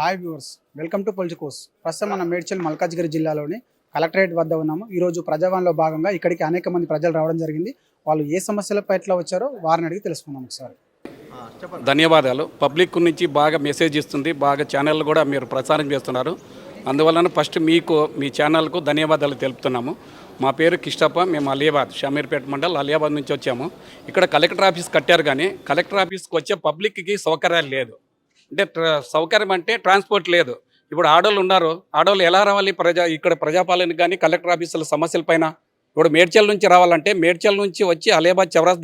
Hi viewers, welcome to Politicos. ప్రస్తుతం మన మేడ్చల్ మల్కాజ్గిరి జిల్లాలోని కలెక్టరేట్ వద్ద ఉన్నాము. ఈరోజు ప్రజావాణిలో భాగంగా ఇక్కడికి అనేక మంది ప్రజలు రావడం జరిగింది. వాళ్ళు ఏ సమస్యల పట్ల వచ్చారో వారిని అడిగి తెలుసుకుందాం ఒకసారి. ధన్యవాదాలు. పబ్లిక్ నుంచి బాగా మెసేజ్ ఇస్తుంది, బాగా ఛానళ్ళు కూడా మీరు ప్రసారం చేస్తున్నారు. అందువలన ఫస్ట్ మీకు మీ ఛానల్కు ధన్యవాదాలు తెలుపుతున్నాము. మా పేరు కిష్టప్ప, మేము అలియాబాద్ షామీర్పేట మండల్ అలియాబాద్ నుంచి వచ్చాము. ఇక్కడ కలెక్టర్ ఆఫీస్ కట్టారు, కానీ కలెక్టర్ ఆఫీస్కి వచ్చే పబ్లిక్కి సౌకర్యాలు లేదు. అంటే సౌకర్యం అంటే ట్రాన్స్పోర్ట్ లేదు. ఇప్పుడు ఆడోళ్ళు ఉన్నారు, ఆడోళ్ళు ఎలా రావాలి ఇక్కడ ప్రజాపాలనకి కానీ కలెక్టర్ ఆఫీసుల సమస్యలపైన? ఇప్పుడు మేడ్చల్ నుంచి రావాలంటే మేడ్చల్ నుంచి వచ్చి అలియాబాద్ చౌరాస్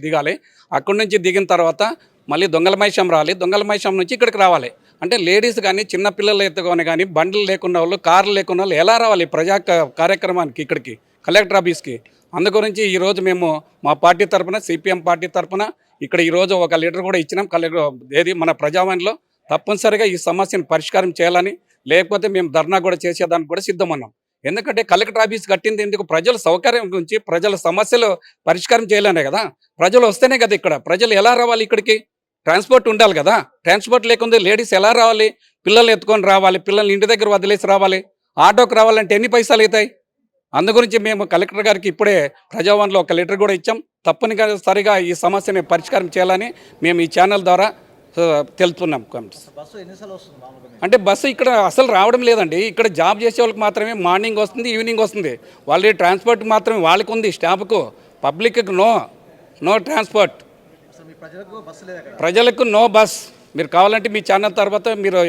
దిగాలి. అక్కడి నుంచి దిగిన తర్వాత మళ్ళీ దొంగలమైషం రావాలి, దొంగలమైషం నుంచి ఇక్కడికి రావాలి. అంటే లేడీస్ కానీ చిన్నపిల్లలు ఎత్తుకొని కానీ బండ్లు లేకున్న వాళ్ళు, కార్లు లేకున్న వాళ్ళు ఎలా రావాలి ప్రజా కార్యక్రమానికి ఇక్కడికి కలెక్టర్ ఆఫీస్కి? అందుగురించి ఈరోజు మేము మా పార్టీ తరఫున, సిపిఎం పార్టీ తరఫున ఇక్కడ ఈరోజు ఒక లీటర్ కూడా ఇచ్చినాం. ఏది మన ప్రజావాణిలో తప్పనిసరిగా ఈ సమస్యను పరిష్కారం చేయాలని, లేకపోతే మేము ధర్నా కూడా చేసేదానికి కూడా సిద్ధమన్నాం. ఎందుకంటే కలెక్టర్ ఆఫీస్ కట్టింది ఎందుకు? ప్రజల సౌకర్యం గురించి, ప్రజల సమస్యలు పరిష్కారం చేయాలనే కదా. ప్రజలు వస్తేనే కదా ఇక్కడ. ప్రజలు ఎలా రావాలి ఇక్కడికి? ట్రాన్స్పోర్ట్ ఉండాలి కదా. ట్రాన్స్పోర్ట్ లేకుండా లేడీస్ ఎలా రావాలి? పిల్లల్ని ఎత్తుకొని రావాలి, పిల్లల్ని ఇంటి దగ్గర వదిలేసి రావాలి. ఆటోకి రావాలంటే ఎన్ని పైసలు అవుతాయి? అందుగురించి మేము కలెక్టర్ గారికి ఇప్పుడే ప్రజావాణిలో ఒక లెటర్ కూడా ఇచ్చాం. తప్పనిసరిగా ఈ సమస్యని పరిష్కారం చేయాలని మేము ఈ ఛానల్ ద్వారా తెలుపుతున్నాం. అంటే బస్సు ఇక్కడ అసలు రావడం లేదండి. ఇక్కడ జాబ్ చేసే వాళ్ళకి మాత్రమే మార్నింగ్ వస్తుంది, ఈవినింగ్ వస్తుంది. వాళ్ళ ట్రాన్స్పోర్ట్ మాత్రమే వాళ్ళకి ఉంది, స్టాఫ్కు. పబ్లిక్కి నో ట్రాన్స్పోర్ట్. ప్రజలకు నో బస్. మీరు కావాలంటే మీ ఛానల్ తర్వాత మీరు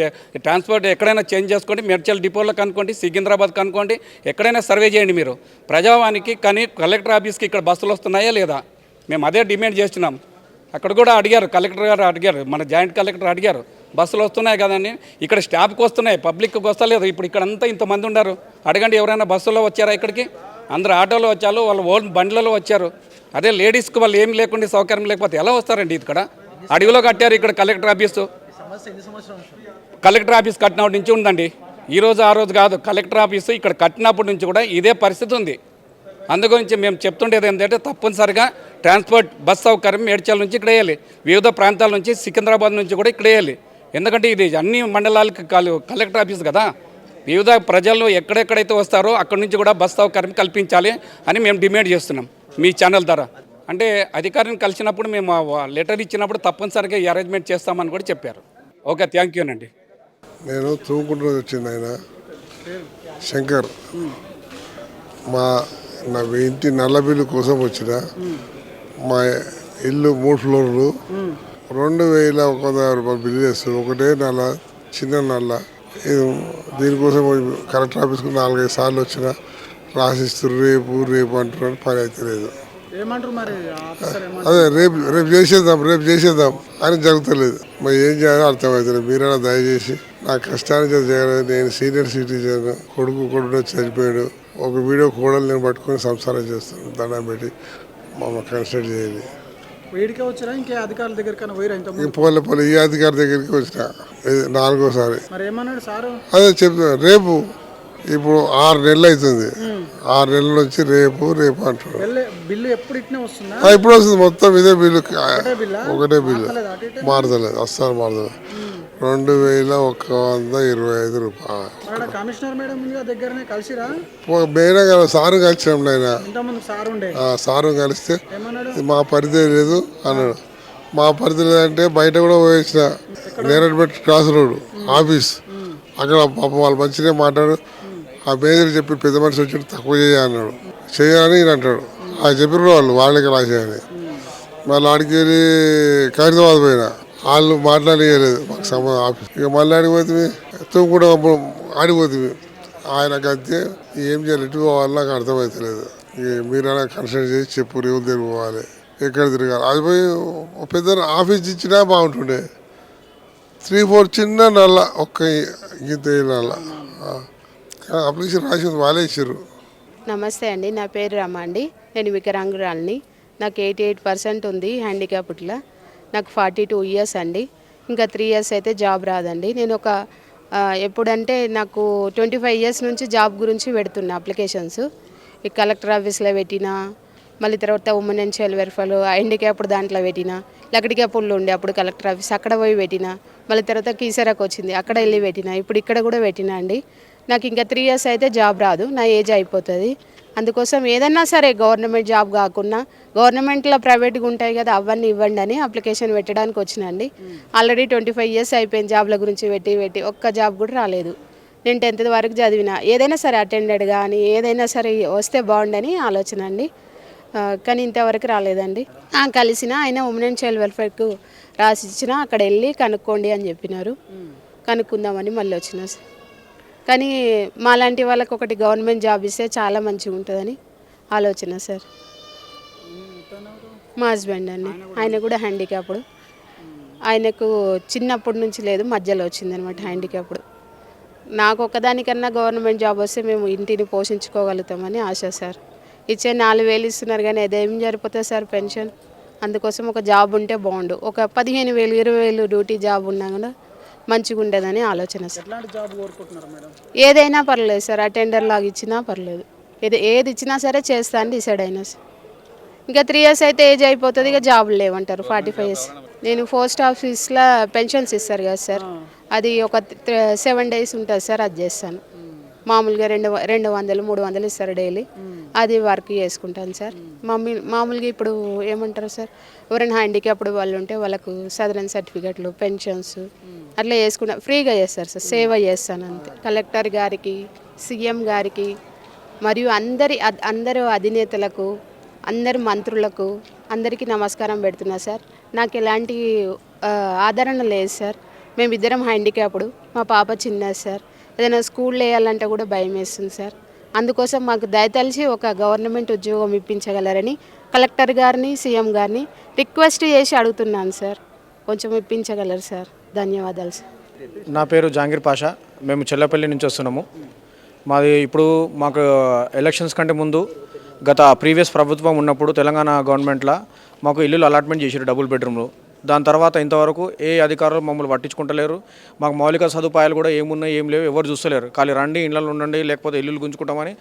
ట్రాన్స్పోర్ట్ ఎక్కడైనా చేంజ్ చేసుకోండి. మేడ్చల్ డిపోలో కనుక్కోండి, సికింద్రాబాద్ కనుక్కోండి, ఎక్కడైనా సర్వే చేయండి మీరు. ప్రజావానికి కానీ కలెక్టర్ ఆఫీస్కి ఇక్కడ బస్సులు వస్తున్నాయా లేదా? మేము అదే డిమాండ్ చేస్తున్నాం. అక్కడ కూడా అడిగారు, కలెక్టర్ గారు అడిగారు, మన జాయింట్ కలెక్టర్ అడిగారు, బస్సులు వస్తున్నాయి కదండి. ఇక్కడ స్టాఫ్కి వస్తున్నాయి, పబ్లిక్కి వస్తలేదు. ఇప్పుడు ఇక్కడంతా ఇంతమంది ఉన్నారు, అడగండి ఎవరైనా బస్సులో వచ్చారా ఇక్కడికి? అందరూ ఆటోలో వచ్చారు, వాళ్ళు ఓన్ బండ్లలో వచ్చారు. అదే లేడీస్కి వాళ్ళు ఏం లేకుండా సౌకర్యం లేకపోతే ఎలా వస్తారండి? ఇక్కడ అడవిలో కట్టారు ఇక్కడ కలెక్టర్ ఆఫీసు. కలెక్టర్ ఆఫీస్ కట్టినప్పటి నుంచి ఉందండి, ఈరోజు ఆ రోజు కాదు. కలెక్టర్ ఆఫీసు ఇక్కడ కట్టినప్పటి నుంచి కూడా ఇదే పరిస్థితి ఉంది. అందుగురించి మేము చెప్తుండేది ఏంటంటే తప్పనిసరిగా ట్రాన్స్పోర్ట్ బస్ సౌకర్యం మేడ్చల్ నుంచి ఇక్కడ వేయాలి, వివిధ ప్రాంతాల నుంచి సికింద్రాబాద్ నుంచి కూడా ఇక్కడ వేయాలి. ఎందుకంటే ఇది అన్ని మండలాలకు కలెక్టర్ ఆఫీస్ కదా. వివిధ ప్రజలు ఎక్కడెక్కడైతే వస్తారో అక్కడి నుంచి కూడా బస్ సౌకర్యం కల్పించాలి అని మేము డిమాండ్ చేస్తున్నాం మీ ఛానల్ ద్వారా. అంటే అధికారిని కలిసినప్పుడు మేము లెటర్ ఇచ్చినప్పుడు తప్పనిసరిగా ఈ అరేంజ్మెంట్ చేస్తామని కూడా చెప్పారు. ఓకే, థ్యాంక్ యూనండి. నేను తూముకుంటూ వచ్చింది ఆయన శంకర్. నా ఇంటి నల్ల బిల్లు కోసం వచ్చిన. మా ఇల్లు 3 ఫ్లోర్లు, 2110 రూపాయలు బిల్లు వేస్తారు. ఒకటే నల్ల, చిన్న నల్ల. దీనికోసం కలెక్టర్ ఆఫీస్కు 4-5 సార్లు వచ్చిన. రాసిస్తారు, రేపు అంటున్నారు, పని అయితే లేదు. అదే రేపు చేసేద్దాం అని జరుగుతలేదు. మరి ఏం చేయాలో అర్థమవుతుంది. మీరైనా దయచేసి నా కష్టాన్ని చేయలేదు. నేను సీనియర్ సిటిజన్, కొడుకు చనిపోయాడు. ఒక వీడియో కోడలు నేను పట్టుకొని సంసారం చేస్తాను. దండం పెట్టి మమ్మల్ని కన్సిడర్ చేయాలి. పోలే ఈ అధికారి దగ్గరికి వచ్చిన 4వ సారి. అదే చెప్తున్నా, రేపు ఇప్పుడు 6 నెలలు అవుతుంది. 6 నెలల నుంచి రేపు అంటున్నారు. ఇప్పుడు వస్తుంది మొత్తం ఇదే బిల్లు, ఒకటే బిల్లు, మారదలేదు, అస్సలు మారదలేదు. 2125 రూపాయలు. మేడం గారు సారు కలిసినాం. ఆయన సారు కలిస్తే మా పరిధి లేదు అన్నాడు. మా పరిధి లేదంటే బయట కూడా పోయించిన నేరేడుపేట క్రాస్ రోడ్ ఆఫీస్, అక్కడ పాపం వాళ్ళు మంచిగా మాట్లాడు. ఆ మేనేజర్ చెప్పి పెద్ద మనిషి వచ్చి తక్కువ అన్నాడు. చేయాలని ఈయన అంటాడు. అది చెప్పిన వాళ్ళకి రాసేయని. మళ్ళీ ఆడికి వెళ్ళి ఖైరతాబాద్ పోయినా, వాళ్ళు మాట్లాడలేదు మాకు ఆఫీస్. ఇక మళ్ళీ ఆడిపోతుంది, కూడా ఆడిపోతుంది. ఆయనకు అంతే. ఏం చేయాలి, ఎటు పోవాలి నాకు అర్థమవుతలేదు. మీరైనా కన్సల్ట్ చేసి చెప్పు, రేవులు తిరిగిపోవాలి, ఎక్కడ తిరగాలి. అది పోయి పెద్ద ఆఫీస్ ఇచ్చినా బాగుంటుండే. 3-4 చిన్న నల్ల, ఒక్క గీత నల్ల అప్లికేషన్ రాసింది, వాళ్ళే ఇచ్చారు. నమస్తే అండి, నా పేరు రమ అండి. నేను వికలాంగురాలిని. నాకు 88% ఉంది హ్యాండిక్యాప్. ఇట్లా నాకు 42 ఇయర్స్ అండి. ఇంకా 3 ఇయర్స్ అయితే జాబ్ రాదండి. నేను ఎప్పుడంటే నాకు 25 ఇయర్స్ నుంచి జాబ్ గురించి పెడుతున్నా అప్లికేషన్స్. ఈ కలెక్టర్ ఆఫీస్లో పెట్టినా, మళ్ళీ తర్వాత women and child welfare handicapped దాంట్లో పెట్టిన, లకడికాపుల్లో ఉండే అప్పుడు కలెక్టర్ ఆఫీస్ అక్కడ పోయి పెట్టిన, మళ్ళీ తర్వాత కీసరాకు వచ్చింది అక్కడ వెళ్ళి పెట్టిన, ఇప్పుడు ఇక్కడ కూడా పెట్టినా అండి. నాకు ఇంకా 3 ఇయర్స్ అయితే జాబ్ రాదు, నా ఏజ్ అయిపోతుంది. అందుకోసం ఏదన్నా సరే గవర్నమెంట్ జాబ్ కాకుండా గవర్నమెంట్లో ప్రైవేట్గా ఉంటాయి కదా అవన్నీ ఇవ్వండి అని అప్లికేషన్ పెట్టడానికి వచ్చినండి. ఆల్రెడీ 25 ఇయర్స్ అయిపోయింది జాబ్ల గురించి పెట్టి ఒక్క జాబ్ కూడా రాలేదు. నేను 10th వరకు చదివిన, ఏదైనా సరే అటెండెడ్ కానీ ఏదైనా సరే వస్తే బాగుండని ఆలోచన అండి. కానీ ఇంతవరకు రాలేదండి. కలిసిన ఆయన ఉమెన్ అండ్ చైల్డ్ వెల్ఫేర్కు రాసిచ్చిన, అక్కడ వెళ్ళి కనుక్కోండి అని చెప్పినారు. కనుక్కుందామని మళ్ళీ వచ్చిన సార్. కానీ మాలాంటి వాళ్ళకి ఒకటి గవర్నమెంట్ జాబ్ ఇస్తే చాలా మంచిగా ఉంటుందని ఆలోచన సార్. మా హస్బెండ్ అండి, ఆయన కూడా హ్యాండిక్యాప్డ్. ఆయనకు చిన్నప్పటి నుంచి లేదు, మధ్యలో వచ్చిందనమాట హ్యాండిక్యాప్డ్. నాకు ఒక్కదానికన్నా గవర్నమెంట్ జాబ్ వస్తే మేము ఇంటిని పోషించుకోగలుగుతామని ఆశ సార్. ఇచ్చే 4,000 ఇస్తున్నారు కానీ అదేం సరిపోతుంది సార్ పెన్షన్. అందుకోసం ఒక జాబ్ ఉంటే బాగుండు. ఒక 15,000 20,000 డ్యూటీ జాబ్ ఉన్నా కూడా మంచిగా ఉండదని ఆలోచన సార్. ఏదైనా పర్లేదు సార్, అటెండర్ లాగా ఇచ్చినా పర్లేదు, ఏది ఇచ్చినా సరే చేస్తా అని డిసైడ్ అయినా సార్. ఇంకా 3 ఇయర్స్ అయితే ఏజ్ అయిపోతుంది, ఇక జాబులు లేవంటారు. 45 ఇయర్స్ నేను పోస్ట్ ఆఫీస్లో పెన్షన్స్ ఇస్తారు కదా సార్, అది ఒక 7 days ఉంటుంది సార్, అది చేస్తాను. మామూలుగా 200 300 ఇస్తారు డైలీ, అది వర్క్ చేసుకుంటాను సార్. మామూలుగా ఇప్పుడు ఏమంటారు సార్, ఎవరైనా హ్యాండిక్యాప్డ్ వాళ్ళు ఉంటే వాళ్ళకు సదరన్ సర్టిఫికెట్లు పెన్షన్స్ అట్లా చేసుకుంటా ఫ్రీగా చేస్తారు సార్. సేవ చేస్తాను అంతే. కలెక్టర్ గారికి, సీఎం గారికి మరియు అందరు అధినేతలకు, అందరు మంత్రులకు అందరికీ నమస్కారం పెడుతున్నా సార్. నాకు ఎలాంటి ఆదరణ లేదు సార్. మేమిద్దరం హ్యాండిక్యాప్డ్, మా పాప చిన్నది సార్. ఏదైనా స్కూల్లో వేయాలంటే కూడా భయం వేస్తుంది సార్. అందుకోసం మాకు దయతలిచి ఒక గవర్నమెంట్ ఉద్యోగం ఇప్పించగలరని కలెక్టర్ గారిని, సీఎం గారిని రిక్వెస్ట్ చేసి అడుగుతున్నాను సార్. కొంచెం ఇప్పించగలరు సార్. ధన్యవాదాలు సార్. నా పేరు జాంగీర్ పాషా, మేము చెల్లపల్లి నుంచి వస్తున్నాము. మాకు ఎలక్షన్స్ కంటే ముందు గత ప్రీవియస్ ప్రభుత్వం ఉన్నప్పుడు తెలంగాణ గవర్నమెంట్లో మాకు ఇల్లులు అలాట్మెంట్ చేశారు, డబుల్ బెడ్రూమ్లు. దాని తర్వాత ఇంతవరకు ఏ అధికారులు మమ్మల్ని పట్టించుకుంటలేరు. మాకు మౌలిక సదుపాయాలు కూడా ఏమున్నాయి ఏం లేవు, ఎవరు చూస్తలేరు. ఖాళీ రండి ఇళ్ళలో ఉండండి, లేకపోతే ఇల్లులు గుంజుకుంటామని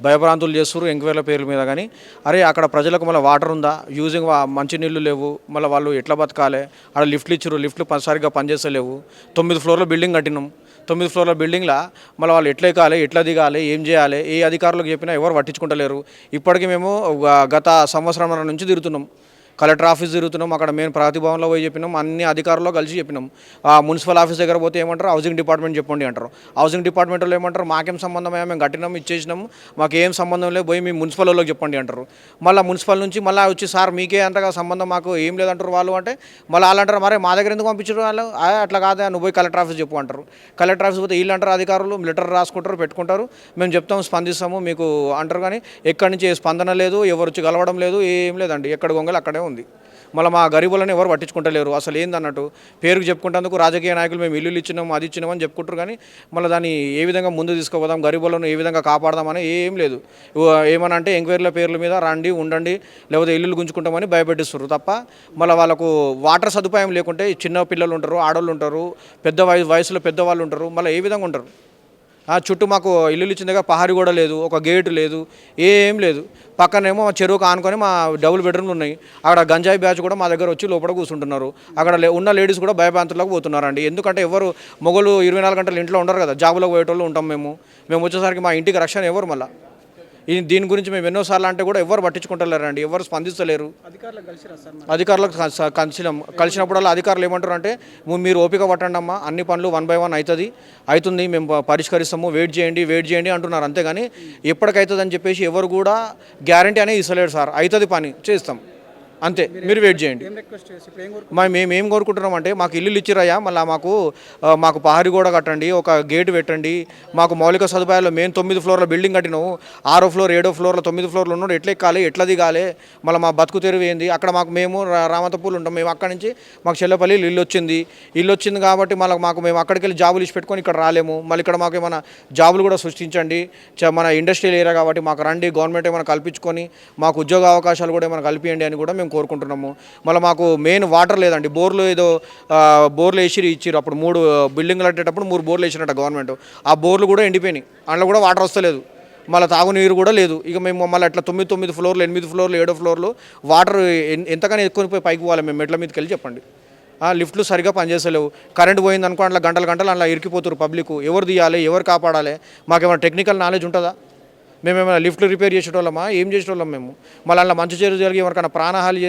భయభ్రాంతులు చేస్తారు ఎంక్వైరీల పేర్ల మీద. కానీ అరే అక్కడ ప్రజలకు మళ్ళీ వాటర్ ఉందా, యూజింగ్ మంచి నీళ్ళు లేవు, మళ్ళీ వాళ్ళు ఎట్లా బతకాలి, అక్కడ లిఫ్ట్లు ఇచ్చారు, లిఫ్ట్లు సరిగ్గా పనిచేస్తలేవు. 9 ఫ్లోర్ల బిల్డింగ్ కట్టినాం, 9 ఫ్లోర్ల బిల్డింగ్లో మళ్ళీ వాళ్ళు ఎట్లా ఎక్కాలి, ఎట్లా దిగాలి, ఏం చేయాలి, ఏ అధికారులకు చెప్పినా ఎవరు పట్టించుకుంటలేరు. ఇప్పటికీ మేము గత సంవత్సరం నుంచి తిరుగుతున్నాం, కలెక్టర్ ఆఫీస్ తిరుగుతున్నాం, అక్కడ మేము ప్రతిభవన్లో పోయి చెప్పినాం, అన్ని అధికారుల్లో కలిసి చెప్పినాం. మున్సిపల్ ఆఫీస్ దగ్గర పోతే ఏమంటారు, హౌసింగ్ డిపార్ట్మెంట్ చెప్పండి అంటారు. హౌసింగ్ డిపార్ట్మెంట్లో ఏమంటారు, మాకేం సంబంధమే, మేము కట్టినాం ఇచ్చేసినాం, మాకేం సంబంధం లేదు, పోయి మీ మున్సిపల్ వాళ్ళకి చెప్పండి అంటారు. మళ్ళీ మున్సిపల్ నుంచి మళ్ళీ వచ్చి సార్ మీకే అంతగా సంబంధం, మాకు ఏం లేదంటారు వాళ్ళు. అంటే మళ్ళీ వాళ్ళు అంటారు, మరే మా దగ్గర ఎందుకు పంపించారు వాళ్ళు, అట్లా కాదా నువ్వు పోయి కలెక్టర్ ఆఫీస్ చెప్పు అంటారు. కలెక్టర్ ఆఫీస్ పోతే వీళ్ళు అంటారు అధికారులు, లెటర్ రాసుకుంటారు, పెట్టుకుంటారు, మేము చెప్తాము స్పందిస్తాము మీకు అంటారు. కానీ ఎక్కడి నుంచి స్పందన లేదు, ఎవరు వచ్చి కలవడం లేదు, ఏం లేదండి. ఎక్కడ గొంగలు అక్కడే ఉంది. మళ్ళీ మా గరీబులను ఎవరు పట్టించుకుంటలేరు. అసలు ఏందన్నట్టు పేరుకు చెప్పుకుంటేందుకు రాజకీయ నాయకులు మేము ఇల్లు ఇచ్చినాము, అది ఇచ్చినామని చెప్పుకుంటారు. కానీ మళ్ళీ దాన్ని ఏ విధంగా ముందు తీసుకుపోదాం, గరీబులను ఏ విధంగా కాపాడదామని ఏం లేదు. ఏమన్నా అంటే ఎంక్వైరీల పేర్ల మీద రండి ఉండండి, లేకపోతే ఇల్లులు గుంజుకుంటామని భయపెట్టిస్తారు తప్ప మళ్ళీ వాళ్ళకు వాటర్ సదుపాయం లేకుంటే చిన్న పిల్లలు ఉంటారు, ఆడవాళ్ళు ఉంటారు, పెద్ద వయసులో పెద్దవాళ్ళు ఉంటారు, మళ్ళీ ఏ విధంగా ఉంటారు. చుట్టూ మాకు ఇల్లు ఇచ్చిన దగ్గర పహారి కూడా లేదు, ఒక గేటు లేదు, ఏం లేదు. పక్కనేమో చెరువుకు ఆనుకొని మా డబుల్ బెడ్రూమ్లు ఉన్నాయి. అక్కడ గంజాయి బ్యాచ్ కూడా మా దగ్గర వచ్చి లోపల కూర్చుంటున్నారు. అక్కడ ఉన్న లేడీస్ కూడా భయభ్రాంతులకు పోతున్నారండి. ఎందుకంటే ఎవరు మొగలు 24 గంటలు ఇంట్లో ఉండరు కదా, జాబులకు పోయేటోళ్ళు ఉంటాం మేము వచ్చేసరికి మా ఇంటికి రక్షణ ఎవరు. మళ్ళీ దీని గురించి మేము ఎన్నోసార్లు అంటే కూడా ఎవరు పట్టించుకుంటలేరండి, ఎవరు స్పందిస్తలేరు. అధికారులకు కలిసినప్పుడల్లా అధికారులు ఏమంటారు అంటే మీరు ఓపిక పట్టండి అమ్మా, అన్ని పనులు 1 by 1 అవుతుంది, మేము పరిష్కరిస్తాము, వెయిట్ చేయండి అంటున్నారు. అంతేగాని ఎప్పటికవుతుంది అని చెప్పేసి ఎవరు కూడా గ్యారంటీ అనేది ఇస్తలేరు. సార్ అవుతుంది, పని చేస్తాం అంతే, మీరు వెయిట్ చేయండి. మేమేం కోరుకుంటున్నాం అంటే మాకు ఇల్లు ఇచ్చిరయ్యా, మళ్ళీ మాకు పహారి గోడ కట్టండి, ఒక గేటు పెట్టండి, మాకు మౌలిక సదుపాయాలు మేము 9 ఫ్లోర్ల బిల్డింగ్ కట్టినాము, 6వ ఫ్లోర్ 7వ ఫ్లోర్లో 9 ఫ్లోర్లు ఉన్నాడు, ఎట్లా ఎక్కాలి, ఎట్లా దిగాలి, మళ్ళీ మా బతుకు తెరువు ఏంది. అక్కడ మేము రామంతపూర్లు ఉంటాం, మేము అక్కడి నుంచి మాకు చెల్లపల్లి ఇల్లు వచ్చింది కాబట్టి మేము అక్కడికి వెళ్ళి జాబులు ఇచ్చి పెట్టుకొని ఇక్కడ రాలేము. మళ్ళీ ఇక్కడ మాకు ఏమైనా జాబులు కూడా సృష్టించండి, మన ఇండస్ట్రియల్ ఏరియా కాబట్టి మాకు రండి, గవర్నమెంట్ ఏమైనా కల్పించుకొని మాకు ఉద్యోగ అవకాశాలు కూడా ఏమైనా కల్పియండి అని కూడా మేము కోరుకుంటున్నాము. మళ్ళీ మాకు మెయిన్ వాటర్ లేదండి, బోర్లు ఇచ్చిరు అప్పుడు 3 బిల్డింగ్లు కట్టేటప్పుడు 3 బోర్లు వేసినట్ట గవర్నమెంట్. ఆ బోర్లు కూడా ఎండిపోయినాయి, అందులో కూడా వాటర్ వస్తలేదు. మళ్ళీ తాగునీరు కూడా లేదు. ఇక మేము మళ్ళీ అట్లా 9 ఫ్లోర్లు 8 ఫ్లోర్లు 7 ఫ్లోర్లు వాటర్ ఎంతగానో ఎక్కువ పైకి పోవాలి మేము మెట్ల మీదకి వెళ్ళి చెప్పండి. లిఫ్ట్లు సరిగా పనిచేస్తలేవు. కరెంట్ పోయింది అనుకో అట్లా గంటలు అలా ఇరికిపోతారు పబ్లిక్. ఎవరు తీయాలి, ఎవరు కాపాడాలి? మాకేమైనా టెక్నికల్ నాలెడ్జ్ ఉంటుందా? మేమేమైనా లిఫ్ట్లు రిపేర్ చేసేటోళ్ళమా? ఏం చేసేటోళ్ళం మేము? మళ్ళీ అలా మంచి చెడు జరిగి ఎవరికైనా ప్రాణహాని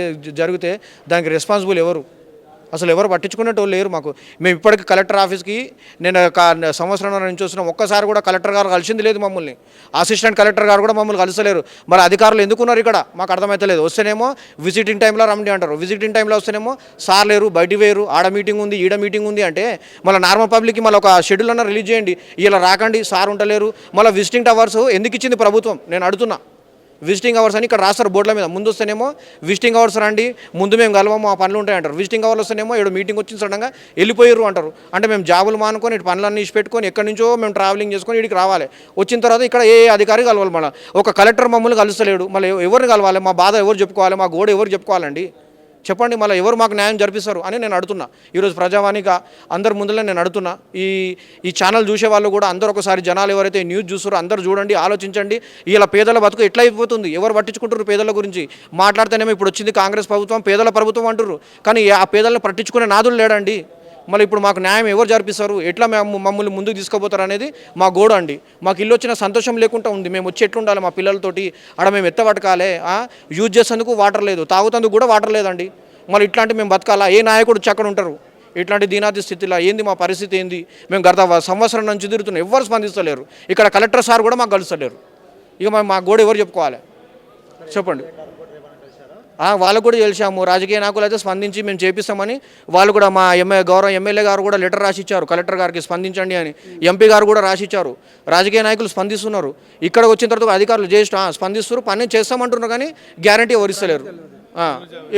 జరిగితే దానికి రెస్పాన్సిబుల్ ఎవరు? అసలు ఎవరు పట్టించుకునేటోళ్ళు లేరు మాకు. మేము ఇప్పటికీ కలెక్టర్ ఆఫీస్కి నేను సంవత్సరం నుంచి వస్తున్నాం, ఒక్కసారి కూడా కలెక్టర్ గారు కలిసింది లేదు మమ్మల్ని. అసిస్టెంట్ కలెక్టర్ గారు కూడా మమ్మల్ని కలుస్తలేరు. మరి అధికారులు ఎందుకున్నారు ఇక్కడ మాకు అర్థమవుతలేదు. వస్తేనేమో విజిటింగ్ టైంలో రమ్మండి అంటారు, విజిటింగ్ టైంలో వస్తేనేమో సార్ లేరు, బయట వేరు, ఆడ మీటింగ్ ఉంది, ఈడ మీటింగ్ ఉంది అంటే మళ్ళీ నార్మల్ పబ్లిక్కి మళ్ళీ ఒక షెడ్యూల్ అన్న రిలీజ్ చేయండి. ఇలా రాకండి, సార్ ఉండలేరు. మళ్ళీ విజిటింగ్ అవర్స్ ఎందుకు ఇచ్చింది ప్రభుత్వం నేను అడుగుతున్నా. విజిటింగ్ అవర్స్ అని ఇక్కడ రాస్తారు బోర్డుల మీద. ముందు వస్తేనేమో విజిటింగ్ అవర్స్ రండి, ముందు మేము కలవము, ఆ పనులు ఉంటాయి అంటారు. విజిటింగ్ అవర్స్ వస్తేనేమో ఏడు మీటింగ్ వచ్చిన సడన్గా వెళ్ళిపోయారు అంటారు. అంటే మేము జాబులు మానుకొని ఇటు పనులన్నీ ఇచ్చి పెట్టుకొని ఎక్కడి నుంచో మేము ట్రావెలింగ్ చేసుకొని ఇక్కడికి రావాలి. వచ్చిన తర్వాత ఇక్కడ ఏ అధికారి కలవాలి? మళ్ళీ ఒక కలెక్టర్ మమ్మల్ని కలుస్తలేడు. మళ్ళీ ఎవరిని కలవాలి? మా బాధ ఎవరు చెప్పుకోవాలి? మా గోడ ఎవరు చెప్పుకోవాలండి? చెప్పండి. మళ్ళీ ఎవరు మాకు న్యాయం జరిపిస్తారు అని నేను అడుగుతున్నా. ఈరోజు ప్రజావాణిగా అందరి ముందులో నేను అడుగుతున్నా. ఈ ఛానల్ చూసే వాళ్ళు కూడా అందరూ ఒకసారి జనాలు ఎవరైతే న్యూస్ చూస్తారో అందరూ చూడండి, ఆలోచించండి. ఇలా పేదల బతుకు ఎట్లా అయిపోతుంది? ఎవరు పట్టించుకుంటారు పేదల గురించి? మాట్లాడితేనేమో ఇప్పుడు వచ్చింది కాంగ్రెస్ ప్రభుత్వం, పేదల ప్రభుత్వం అంటారు. కానీ ఆ పేదలను పట్టించుకునే నాదులు లేడండి. మళ్ళీ ఇప్పుడు మాకు న్యాయం ఎవరు జరిపిస్తారు? ఎట్లా మమ్మల్ని ముందుకు తీసుకుపోతారు అనేది మా గోడ అండి. మాకు ఇల్లు వచ్చిన సంతోషం లేకుండా ఉంది. మేము వచ్చి ఎట్లుండాలి మా పిల్లలతోటి? ఆడ మేము ఎత్తబడకాలే. యూజ్ చేసేందుకు వాటర్ లేదు, తాగుతందుకు కూడా వాటర్ లేదండి. మళ్ళీ ఇట్లాంటి మేము బతకాలా? ఏ నాయకుడు వచ్చి అక్కడ ఉంటారు? ఇట్లాంటి దీనాది స్థితిలో ఏంది మా పరిస్థితి ఏంది? మేము గత సంవత్సరం నుంచి తిరుగుతున్నాం, ఎవరు స్పందిస్తలేరు. ఇక్కడ కలెక్టర్ సార్ కూడా మాకు కలుస్తలేరు. ఇక మా గోడ ఎవరు చెప్పుకోవాలి చెప్పండి? వాళ్ళకు కూడా తెలిసాము. రాజకీయ నాయకులు అయితే స్పందించి మేము చేపిస్తామని వాళ్ళు కూడా మా గౌరవ ఎమ్మెల్యే గారు కూడా లెటర్ రాసిచ్చారు కలెక్టర్ గారికి స్పందించండి అని. ఎంపీ గారు కూడా రాసిచ్చారు. రాజకీయ నాయకులు స్పందిస్తున్నారు. ఇక్కడ వచ్చిన తర్వాత అధికారులు స్పందిస్తారు, పని చేస్తామంటున్నారు. కానీ గ్యారంటీ ఎవరు ఇస్తలేరు.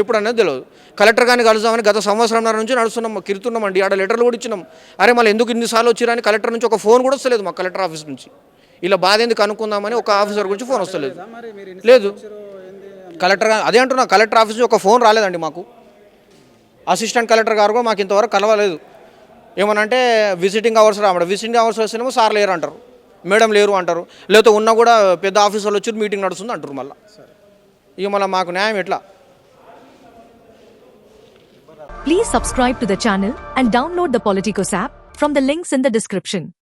ఎప్పుడు అనేది తెలియదు. కలెక్టర్ గారిని కలుద్దామని గత సంవత్సరంన్నర నుంచి కిరుతున్నామండి. ఆడ లెటర్లు కూడా ఇచ్చినాం. అరే మళ్ళీ ఎందుకు ఇన్నిసార్లు వచ్చిరని కలెక్టర్ నుంచి ఒక ఫోన్ కూడా వస్తలేదు మాకు కలెక్టర్ ఆఫీస్ నుంచి. ఇలా బాధ ఎందుకు కనుక్కుందామని ఒక ఆఫీసర్ గురించి ఫోన్ వస్తలేదు. లేదు కలెక్టర్ అదే అంటున్నా, కలెక్టర్ ఆఫీస్ నుంచి ఒక ఫోన్ రాలేదండి మాకు. అసిస్టెంట్ కలెక్టర్ గారు కూడా మాకు ఇంతవరకు కలవలేదు. ఏమనంటే విజిటింగ్ అవర్స్ రావడం, విజిటింగ్ అవర్స్ వస్తేనేమో సార్ లేరు అంటారు, మేడం లేరు అంటారు. లేకపోతే ఉన్నా కూడా పెద్ద ఆఫీసర్లు వచ్చి మీటింగ్ నడుస్తుంది అంటారు. మళ్ళీ ఇక మళ్ళీ మాకు న్యాయం ఎట్లా? Please subscribe to the channel and download the Politicos app from the links in the description.